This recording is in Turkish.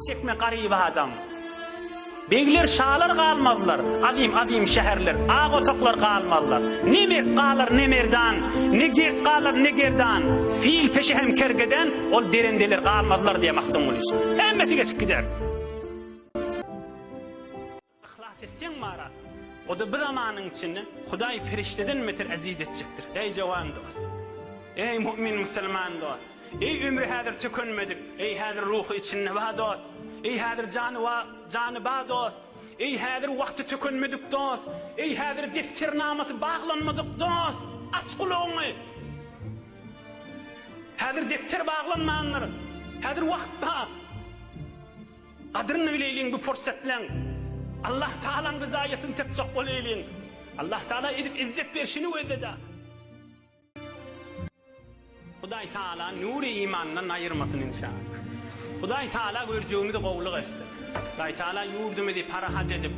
çekme garibi adam. Beyler şağlar kalmadılar. Adim şehirler, ağ otoklar kalmadılar. Nemek kalır nemerdan, ne gek kalır ne gerdan. Fil peşi hem kergeden, ol derendeler kalmadılar diye maktun oluyor. Hemmesi geçip gider. İhlas etsen mara, o da bir zamanın içinde Huday ferişteden metir aziz edecektir. Ey cevan dost, ey mümin Müslüman dost, ey ömrü hadir tükünmedik, ey hadir ruhu içinde va dost. Ey hadir canı ba dost. Ey hadir vakti tükünmedik dost. Ey hadir defternaması bağlanmadık dost. Aç kulağını. Hadir defter bağlanmanlar. Hadir vakt ba. Kadrini bileyleyin bu fırsatla. Allah Teala'nın rızayetini tek çok bileyleyin. Allah Teala edip izzet verişini ödedi. Huday Teala nuri imandan ayırmasın inşallah. Huday Teala göreceğimizi qovluq etsin. Huday Teala yurdumuzu parahat edip,